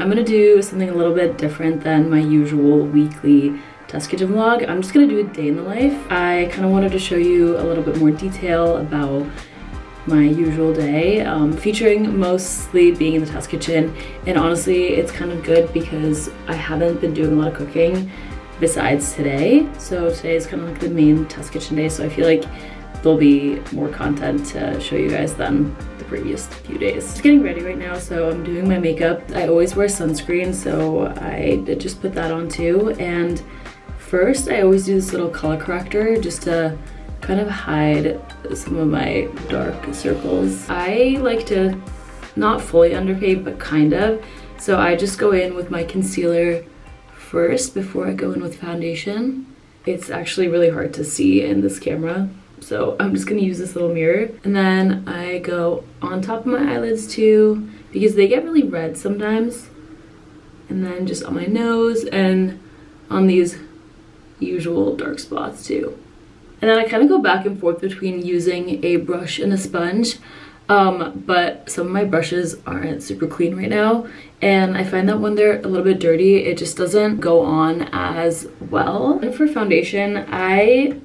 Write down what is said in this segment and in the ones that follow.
I'm gonna do something a little bit different than my usual weekly test kitchen vlog. I'm just gonna do a day in the life. I kind of wanted to show you a little bit more detail about my usual day, featuring mostly being in the test kitchen. And honestly, it's kind of good because I haven't been doing a lot of cooking besides today. So today is kind of like the main test kitchen day, so I feel like there'll be more content to show you guys than the previous few days. Just getting ready right now, so I'm doing my makeup. I always wear sunscreen, so I did just put that on too. And first, I always do this little color corrector just to kind of hide some of my dark circles. I like to not fully underpaint, but kind of. So I just go in with my concealer first before I go in with foundation. It's actually really hard to see in this camera, so I'm just gonna use this little mirror. And then I go on top of my eyelids too, because they get really red sometimes. And then just on my nose and on these usual dark spots too. And then I kind of go back and forth between using a brush and a sponge, but some of my brushes aren't super clean right now, and I find that when they're a little bit dirty, it just doesn't go on as well. And for foundation, I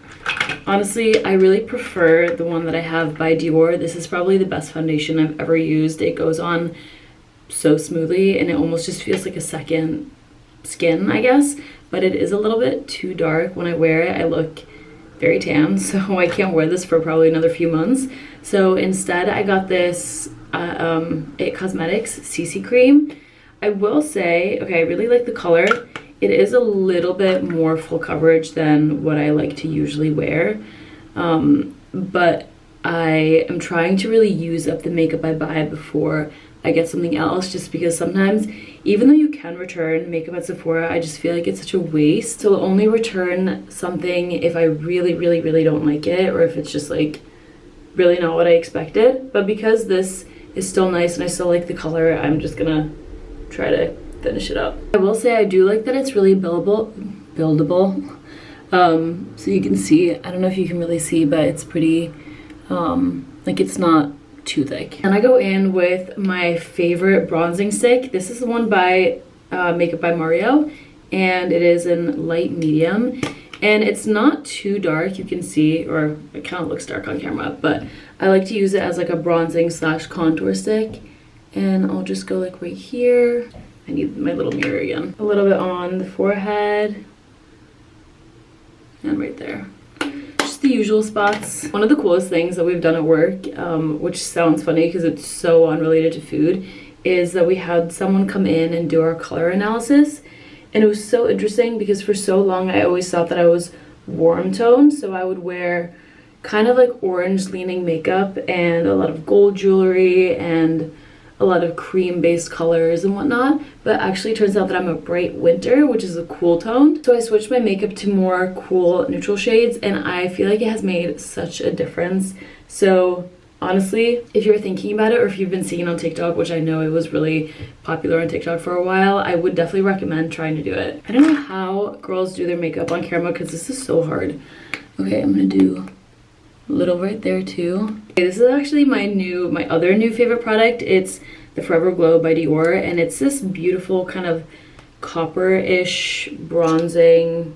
really prefer the one that I have by Dior. This is probably the best foundation I've ever used. It goes on so smoothly, and it almost just feels like a second skin, I guess, but it is a little bit too dark. When I wear it, I look very tan, so I can't wear this for probably another few months. So instead I got this It Cosmetics CC cream. I will say, okay, I really like the color. It is a little bit more full coverage than what I like to usually wear, but I am trying to really use up the makeup I buy before I get something else, just because sometimes, even though you can return makeup at Sephora, I just feel like it's such a waste. So I'll only return something if I really don't like it, or if it's just like really not what I expected. But because this is still nice and I still like the color, I'm just gonna try to finish it up. I will say I do like that it's really buildable. So you can see, I don't know if you can really see, but it's pretty, like it's not too thick. And I go in with my favorite bronzing stick. This is the one by Makeup by Mario, and it is in light medium, and it's not too dark, you can see, or it kind of looks dark on camera, but I like to use it as like a bronzing / contour stick. And I'll just go like right here. I need my little mirror again. A little bit on the forehead and right there. The usual spots. One of the coolest things that we've done at work, which sounds funny because it's so unrelated to food, is that we had someone come in and do our color analysis. And it was so interesting because for so long I always thought that I was warm toned, so I would wear kind of like orange leaning makeup and a lot of gold jewelry and a lot of cream based colors and whatnot, but actually it turns out that I'm a bright winter, which is a cool tone. So I switched my makeup to more cool neutral shades, and I feel like it has made such a difference. So honestly, if you're thinking about it, or if you've been seeing it on TikTok, which I know it was really popular on TikTok for a while, I would definitely recommend trying to do it. I don't know how girls do their makeup on camera because this is so hard. Okay, I'm gonna do a little right there too. Okay, this is actually my other new favorite product. It's the Forever Glow by Dior, and it's this beautiful kind of copper-ish bronzing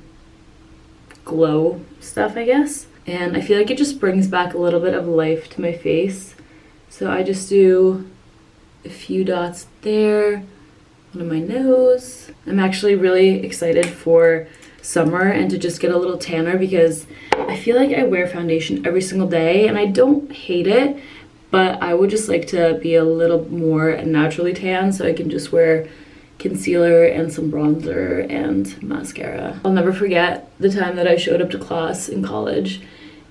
glow stuff, I guess. And I feel like it just brings back a little bit of life to my face. So I just do a few dots there, one on my nose. I'm actually really excited for summer and to just get a little tanner, because I feel like I wear foundation every single day and I don't hate it, but I would just like to be a little more naturally tan, so I can just wear concealer and some bronzer and mascara. I'll never forget the time that I showed up to class in college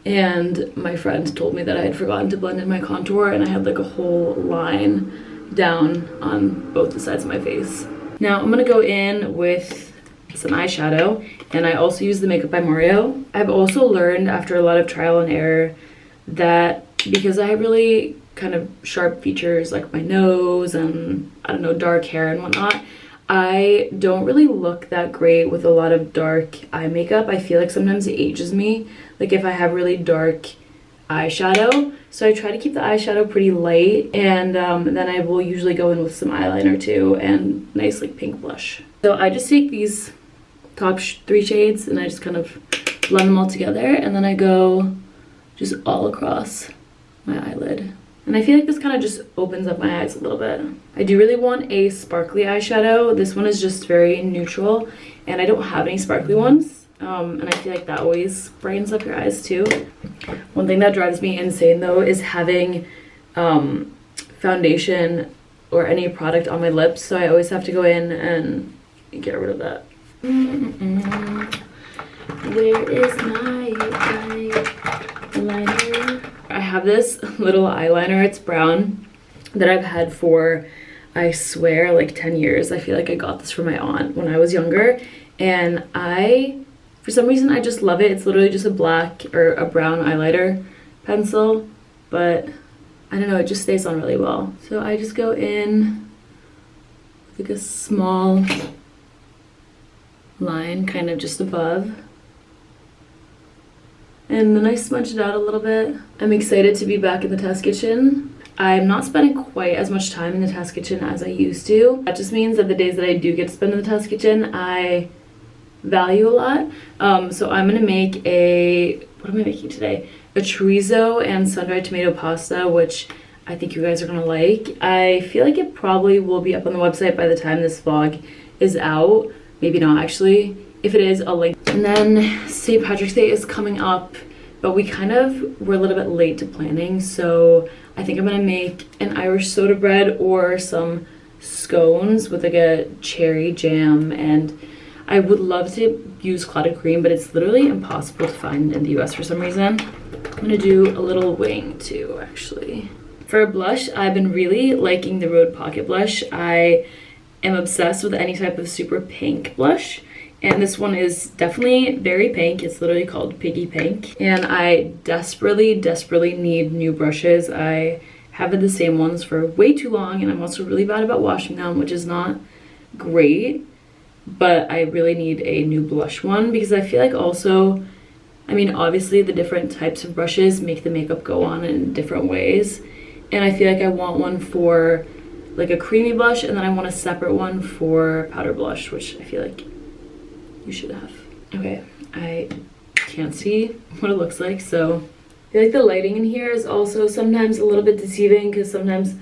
and my friend told me that I had forgotten to blend in my contour, and I had like a whole line down on both the sides of my face. Now I'm gonna go in with some eyeshadow, and I also use the Makeup by Mario. I've also learned after a lot of trial and error that because I have really kind of sharp features like my nose and I don't know, dark hair and whatnot, I don't really look that great with a lot of dark eye makeup. I feel like sometimes it ages me. Like if I have really dark eyeshadow. So I try to keep the eyeshadow pretty light, and then I will usually go in with some eyeliner too and nice like pink blush. So I just take these top 3 shades and I just kind of blend them all together, and then I go just all across my eyelid. And I feel like this kind of just opens up my eyes a little bit. I do really want a sparkly eyeshadow. This one is just very neutral, and I don't have any sparkly ones. And I feel like that always brightens up your eyes too. One thing that drives me insane though is having foundation or any product on my lips. So I always have to go in and get rid of that. Where is my eyeliner? I have this little eyeliner, it's brown, that I've had for, I swear, like 10 years. I feel like I got this from my aunt when I was younger, and for some reason I just love it. It's literally just a black or a brown eyeliner pencil, but I don't know, it just stays on really well. So I just go in with like a small line kind of just above, and then I smudge it out a little bit. I'm excited to be back in the test kitchen. I'm not spending quite as much time in the test kitchen as I used to. That just means that the days that I do get to spend in the test kitchen, I value a lot. So I'm gonna make what am I making today? A chorizo and sun-dried tomato pasta, which I think you guys are gonna like. I feel like it probably will be up on the website by the time this vlog is out. Maybe not actually. If it is, I'll link. And then St. Patrick's Day is coming up, but we kind of were a little bit late to planning, so I think I'm gonna make an Irish soda bread or some scones with like a cherry jam, and I would love to use clotted cream, but it's literally impossible to find in the US for some reason. I'm gonna do a little wing too, actually. For blush, I've been really liking the Rhode Pocket blush. I am obsessed with any type of super pink blush, and this one is definitely very pink. It's literally called Piggy Pink, and I desperately need new brushes. I have had the same ones for way too long, and I'm also really bad about washing them, which is not great, but I really need a new blush one, because I feel like also, I mean, obviously the different types of brushes make the makeup go on in different ways, and I feel like I want one for like a creamy blush, and then I want a separate one for powder blush, which I feel like you should have. Okay, I can't see what it looks like, so I feel like the lighting in here is also sometimes a little bit deceiving, because sometimes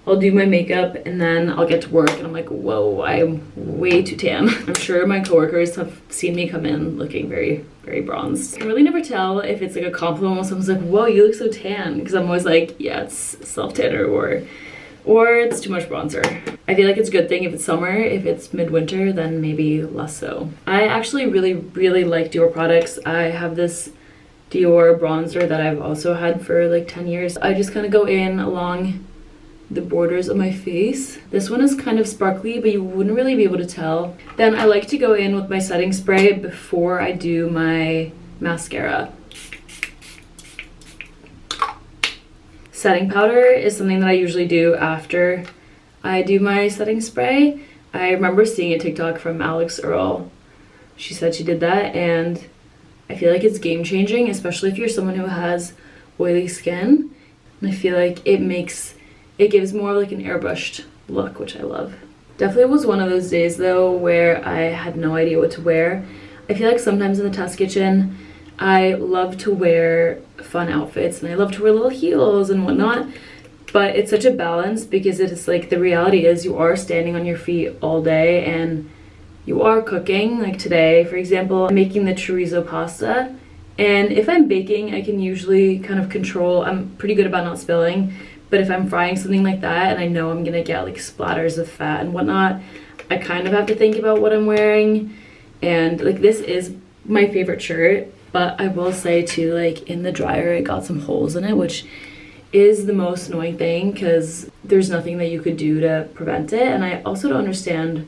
I'll do my makeup and then I'll get to work and I'm like, whoa, I'm way too tan. I'm sure my coworkers have seen me come in looking very bronzed. I can really never tell if it's like a compliment when someone's like, whoa, you look so tan, because I'm always like, yeah, it's self-tanner or it's too much bronzer. I feel like it's a good thing if it's summer. If it's midwinter, then maybe less so. I actually really like Dior products. I have this Dior bronzer that I've also had for like 10 years. I just kind of go in along the borders of my face. This one is kind of sparkly, but you wouldn't really be able to tell. Then I like to go in with my setting spray before I do my mascara. Setting powder is something that I usually do after I do my setting spray. I remember seeing a TikTok from Alex Earl. She said she did that, and I feel like it's game changing, especially if you're someone who has oily skin. And I feel like it gives more like an airbrushed look, which I love. Definitely was one of those days though where I had no idea what to wear. I feel like sometimes in the test kitchen, I love to wear fun outfits and I love to wear little heels and whatnot, but it's such a balance, because it's like the reality is you are standing on your feet all day and you are cooking. Like today, for example, I'm making the chorizo pasta, and if I'm baking, I can usually kind of control, I'm pretty good about not spilling, but if I'm frying something like that and I know I'm gonna get like splatters of fat and whatnot, I kind of have to think about what I'm wearing. And like this is my favorite shirt, but I will say too, like in the dryer it got some holes in it, which is the most annoying thing because there's nothing that you could do to prevent it, and I also don't understand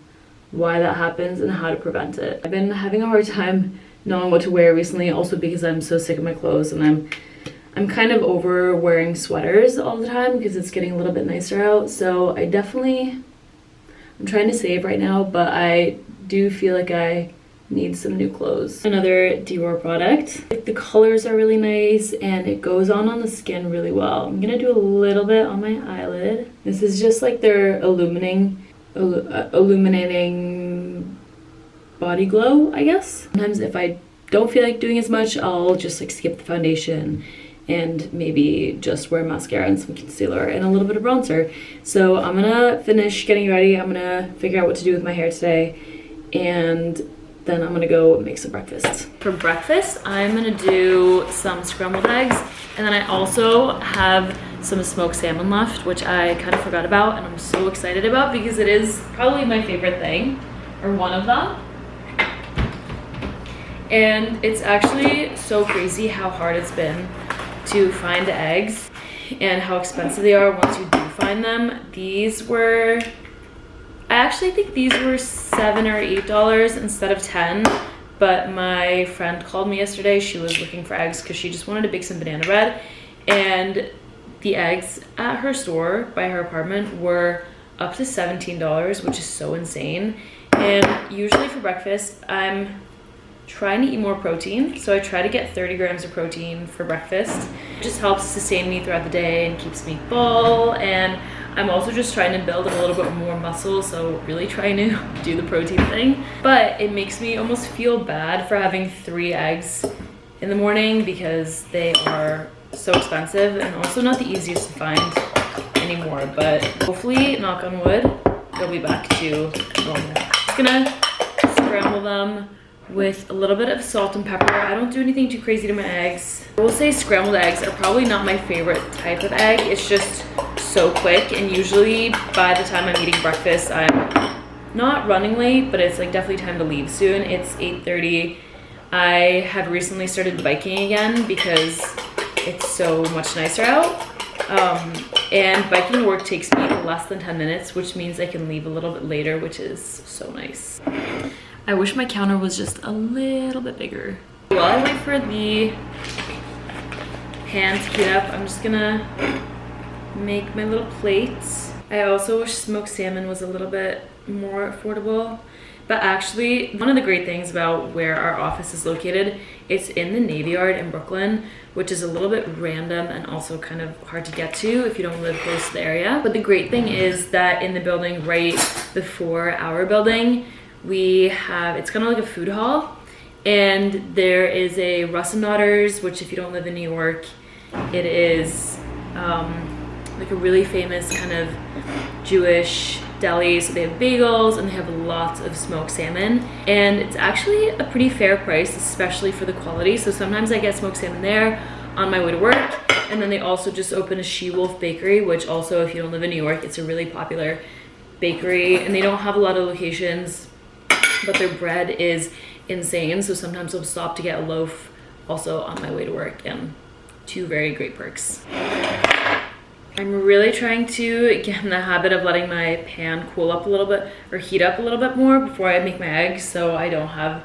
why that happens and how to prevent it. I've been having a hard time knowing what to wear recently, also because I'm so sick of my clothes, and I'm kind of over wearing sweaters all the time because it's getting a little bit nicer out. So I'm trying to save right now, but I do feel like I needs some new clothes. Another Dior product. The colors are really nice and it goes on the skin really well. I'm gonna do a little bit on my eyelid. This is just like their illuminating body glow, I guess. Sometimes if I don't feel like doing as much, I'll just like skip the foundation and maybe just wear mascara and some concealer and a little bit of bronzer. So I'm gonna finish getting ready. I'm gonna figure out what to do with my hair today, and then I'm gonna go make some breakfast. For breakfast, I'm gonna do some scrambled eggs, and then I also have some smoked salmon left, which I kind of forgot about and I'm so excited about because it is probably my favorite thing, or one of them. And it's actually so crazy how hard it's been to find eggs and how expensive they are once you do find them. These were, I actually think these were $7 or $8 instead of 10, but my friend called me yesterday. She was looking for eggs because she just wanted to bake some banana bread, and the eggs at her store by her apartment were up to $17, which is so insane. And usually for breakfast, I'm trying to eat more protein, so I try to get 30 grams of protein for breakfast. It just helps sustain me throughout the day and keeps me full, and I'm also just trying to build a little bit more muscle, so really trying to do the protein thing. But it makes me almost feel bad for having 3 eggs in the morning because they are so expensive and also not the easiest to find anymore, but hopefully, knock on wood, they'll be back to normal. Just gonna scramble them with a little bit of salt and pepper. I don't do anything too crazy to my eggs. I will say scrambled eggs are probably not my favorite type of egg. It's just so quick, and usually by the time I'm eating breakfast, I'm not running late, but it's like definitely time to leave soon. It's 8:30. I have recently started biking again because it's so much nicer out. And biking to work takes me less than 10 minutes, which means I can leave a little bit later, which is so nice. I wish my counter was just a little bit bigger. While I wait for the pan to heat up, I'm just gonna make my little plates. I also wish smoked salmon was a little bit more affordable, but actually one of the great things about where our office is located, it's in the Navy Yard in Brooklyn, which is a little bit random and also kind of hard to get to if you don't live close to the area. But the great thing is that in the building right before our building, we have, it's kind of like a food hall, and there is a Russ and Daughters, which if you don't live in New York, it is like a really famous kind of Jewish deli. So they have bagels and they have lots of smoked salmon, and it's actually a pretty fair price, especially for the quality. So sometimes I get smoked salmon there on my way to work, and then they also just opened a She-Wolf bakery, which also if you don't live in New York, it's a really popular bakery, and they don't have a lot of locations, but their bread is insane. So sometimes I'll stop to get a loaf also on my way to work, and 2 very great perks. I'm really trying to get in the habit of letting my pan cool up a little bit or heat up a little bit more before I make my eggs, so I don't have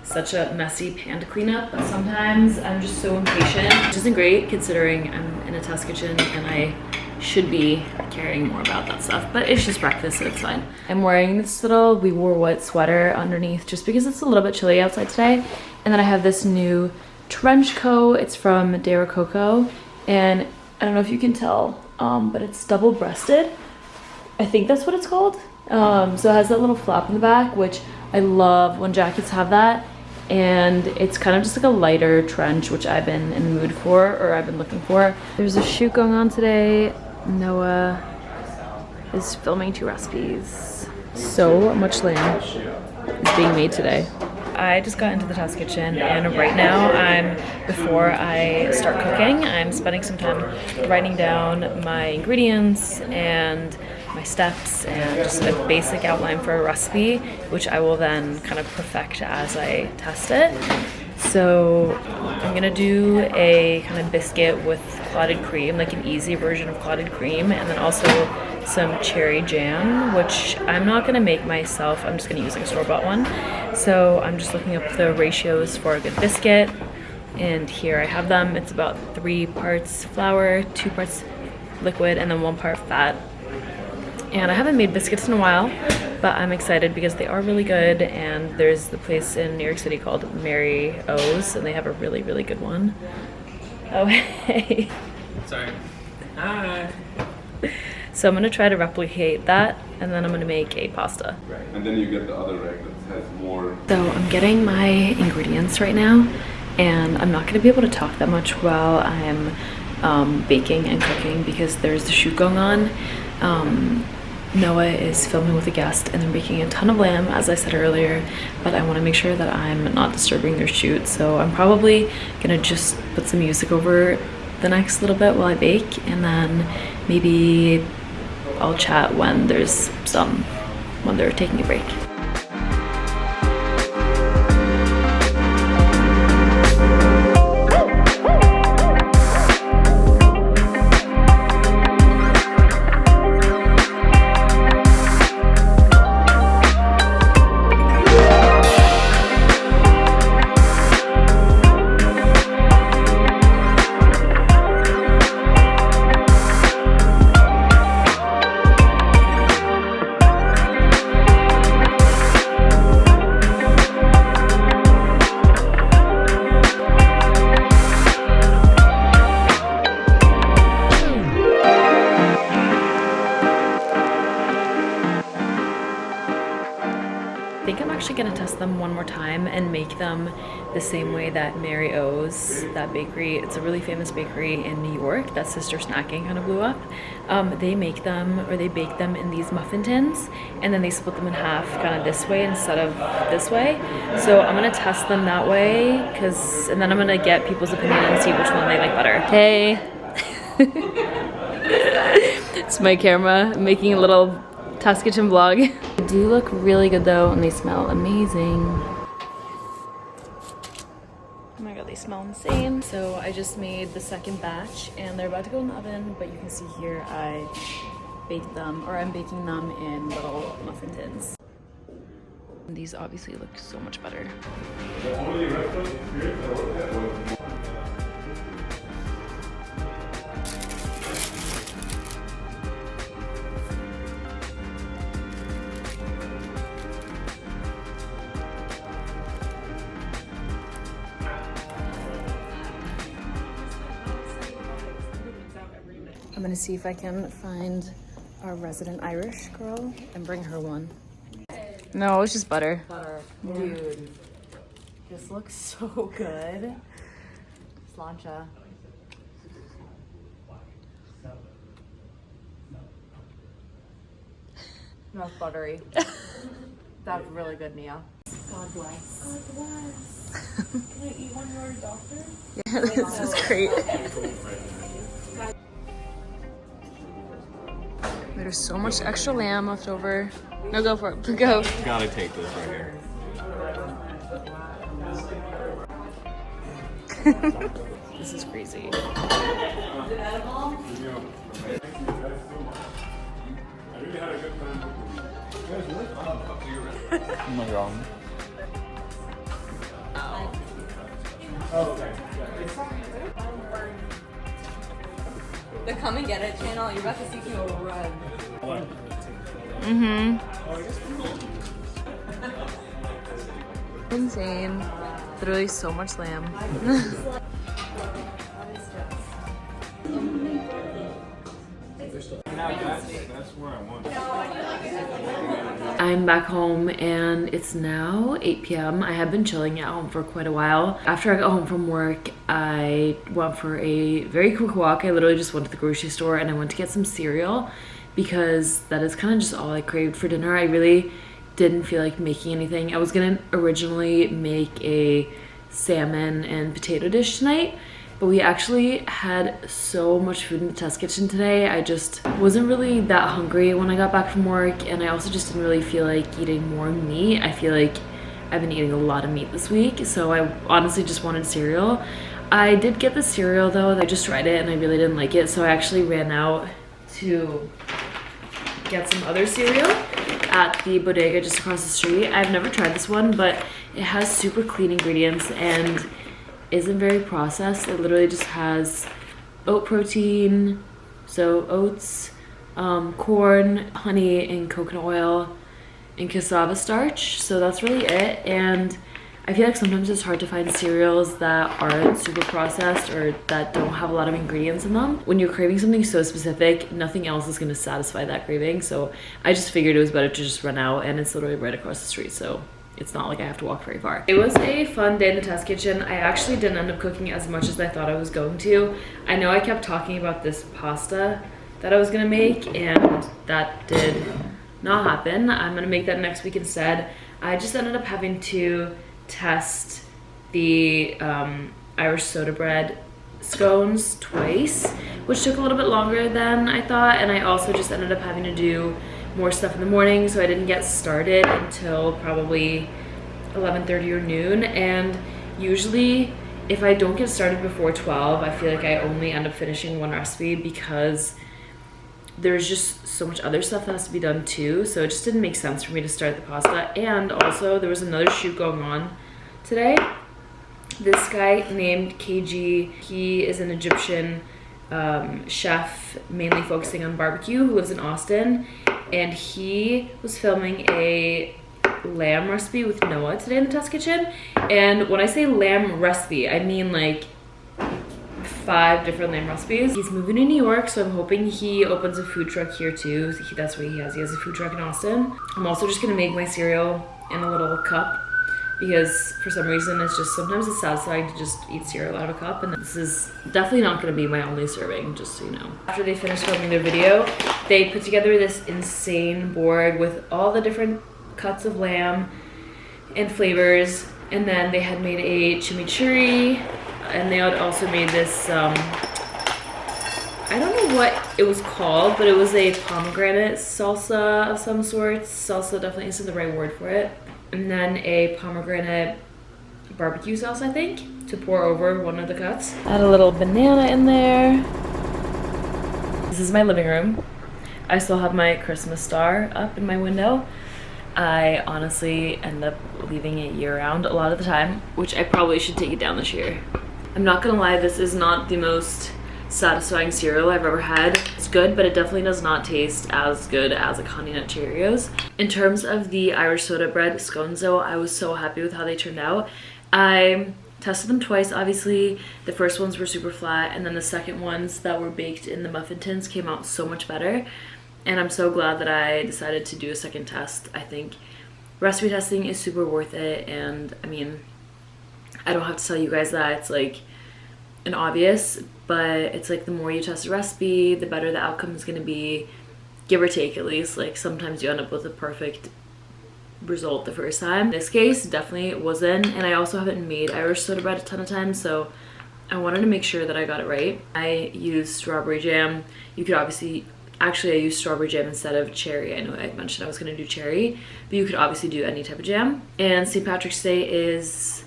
such a messy pan to clean up. But sometimes I'm just so impatient, which isn't great considering I'm in a test kitchen and I should be caring more about that stuff, but it's just breakfast, so it's fine. I'm wearing this little We Wore What sweater underneath just because it's a little bit chilly outside today. And then I have this new trench coat. It's from De Rococo, and I don't know if you can tell, but it's double-breasted. I think that's what it's called. So it has that little flap in the back, which I love when jackets have that. And it's kind of just like a lighter trench, which I've been in the mood for, or I've been looking for. There's a shoot going on today. Noah is filming 2 recipes. So much lamb is being made today. I just got into the test kitchen, and right now before I start cooking, I'm spending some time writing down my ingredients and my steps and just a basic outline for a recipe, which I will then kind of perfect as I test it. So I'm gonna do a kind of biscuit with clotted cream, like an easy version of clotted cream, and then also some cherry jam, which I'm not gonna make myself. I'm just gonna use like a store-bought one. So I'm just looking up the ratios for a good biscuit, and here I have them. It's about 3 parts flour, 2 parts liquid, and then 1 part fat. and I haven't made biscuits in a while, but I'm excited because they are really good, and there's the place in New York City called Mary O's, and they have a really, really good one. Oh, hey. Sorry. Hi. So I'm gonna try to replicate that, and then I'm gonna make a pasta. Right. And then you get the other egg that has more. So I'm getting my ingredients right now, and I'm not gonna be able to talk that much while I'm baking and cooking because there's the shoot going on. Noah is filming with a guest, and they're making a ton of lamb, as I said earlier, but I want to make sure that I'm not disturbing their shoot, so I'm probably gonna just put some music over the next little bit while I bake, and then maybe I'll chat when they're taking a break. I think I'm actually gonna test them one more time and make them the same way that Mary O's, that bakery, it's a really famous bakery in New York that Sister Snacking kind of blew up. They make them, or they bake them in these muffin tins, and then they split them in half kind of this way instead of this way. So I'm gonna test them that way, and then I'm gonna get people's opinion and see which one they like better. Hey. It's my camera, I'm making a little test kitchen vlog. They do look really good though, and they smell amazing. Oh my god, they smell insane. So I just made the second batch, and they're about to go in the oven, but you can see here I baked them, or I'm baking them in little muffin tins. And these obviously look so much better. I'm gonna see if I can find our resident Irish girl and bring her one. No, it's just butter. Butter. Dude, this looks so good. Slancha. Smells buttery. That's really good, Nia. God bless. God bless. Can I eat one of your doctor? Yeah, this is great. There's so much extra lamb left over. No, go for it. Go. Gotta take this right here. This is crazy. I'm not wrong. The Come and Get It channel, you're about to see people run. Mm-hmm. Insane. Literally so much lamb. That's where I want. I'm back home and it's now 8 p.m. I have been chilling at home for quite a while. After I got home from work, I went for a very quick walk. I literally just went to the grocery store and I went to get some cereal because that is kind of just all I craved for dinner. I really didn't feel like making anything. I was gonna originally make a salmon and potato dish tonight, but we actually had so much food in the test kitchen today. I just wasn't really that hungry when I got back from work, and I also just didn't really feel like eating more meat. I feel like I've been eating a lot of meat this week, so I honestly just wanted cereal. I did get the cereal though. I just tried it and I really didn't like it, so I actually ran out to get some other cereal at the bodega just across the street. I've never tried this one, but it has super clean ingredients and isn't very processed. It literally just has oat protein, so oats, corn, honey, and coconut oil, and cassava starch. So that's really it. And I feel like sometimes it's hard to find cereals that aren't super processed or that don't have a lot of ingredients in them. When you're craving something so specific, nothing else is gonna satisfy that craving. So I just figured it was better to just run out, and it's literally right across the street. So it's not like I have to walk very far. It was a fun day in the test kitchen. I actually didn't end up cooking as much as I thought I was going to. I know I kept talking about this pasta that I was gonna make, and that did not happen. I'm gonna make that next week instead. I just ended up having to test the Irish soda bread scones twice, which took a little bit longer than I thought, and I also just ended up having to do more stuff in the morning, so I didn't get started until probably 11:30 or noon. And usually if I don't get started before 12, I feel like I only end up finishing one recipe because there's just so much other stuff that has to be done too. So it just didn't make sense for me to start the pasta. And also there was another shoot going on today. This guy named KG, he is an Egyptian chef mainly focusing on barbecue who lives in Austin, and he was filming a lamb recipe with Noah today in the test kitchen. And when I say lamb recipe, I mean like 5 different lamb recipes. He's moving to New York, so I'm hoping he opens a food truck here too. That's what he has a food truck in Austin. I'm also just gonna make my cereal in a little cup because for some reason it's just sometimes it's satisfying to just eat cereal out of a cup, and this is definitely not gonna be my only serving, just so you know. After they finished filming their video, they put together this insane board with all the different cuts of lamb and flavors, and then they had made a chimichurri, and they had also made this I don't know what it was called, but it was a pomegranate salsa of some sort. Salsa definitely isn't the right word for it. And then a pomegranate barbecue sauce, I think, to pour over one of the cuts. Add a little banana in there. This is my living room. I still have my Christmas star up in my window. I honestly end up leaving it year-round a lot of the time, which I probably should take it down this year. I'm not gonna lie, this is not the most satisfying cereal I've ever had. It's good, but it definitely does not taste as good as like Honey Nut Cheerios. In terms of the Irish soda bread scones though, I was so happy with how they turned out. I tested them twice, obviously. The first ones were super flat, and then the second ones that were baked in the muffin tins came out so much better. And I'm so glad that I decided to do a second test. I think recipe testing is super worth it, and I mean, I don't have to tell you guys that it's like an obvious, but it's like the more you test a recipe, the better the outcome is going to be, give or take at least. Like sometimes you end up with a perfect result the first time. In this case, definitely wasn't, and I also haven't made Irish soda bread a ton of times, so I wanted to make sure that I got it right. I used strawberry jam. You could obviously, actually I used strawberry jam instead of cherry. I know I mentioned I was going to do cherry, but you could obviously do any type of jam. And St. Patrick's Day is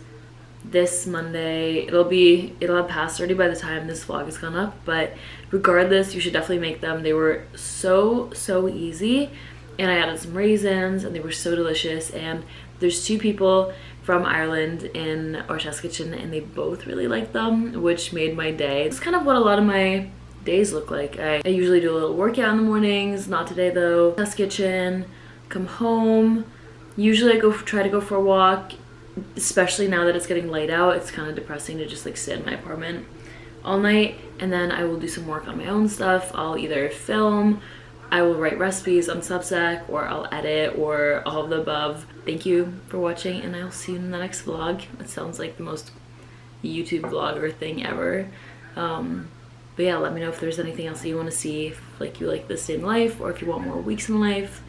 this Monday. It'll have passed already by the time this vlog has gone up, but regardless, you should definitely make them. They were so easy, and I added some raisins, and they were so delicious. And there's 2 people from Ireland in our test kitchen, and they both really liked them, which made my day. It's kind of what a lot of my days look like. I usually do a little workout in the mornings, not today though. Test kitchen, come home. Usually I try to go for a walk. Especially now that it's getting light out, it's kind of depressing to just like sit in my apartment all night. And then I will do some work on my own stuff. I'll either film, I will write recipes on Substack, or I'll edit, or all of the above. Thank you for watching, and I'll see you in the next vlog. It sounds like the most YouTube vlogger thing ever. But yeah, let me know if there's anything else that you want to see, if like you like this day in life, or if you want more weeks in life,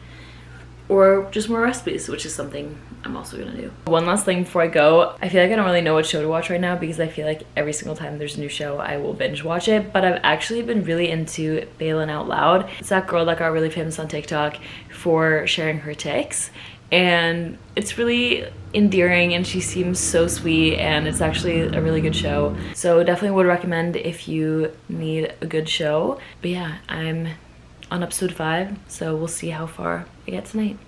or just more recipes, which is something I'm also gonna do. One last thing before I go, I feel like I don't really know what show to watch right now because I feel like every single time there's a new show, I will binge watch it, but I've actually been really into Bailin' Out Loud. It's that girl that got really famous on TikTok for sharing her tics, and it's really endearing, and she seems so sweet, and it's actually a really good show. So definitely would recommend if you need a good show. But yeah, I'm on episode 5, so we'll see how far I get tonight.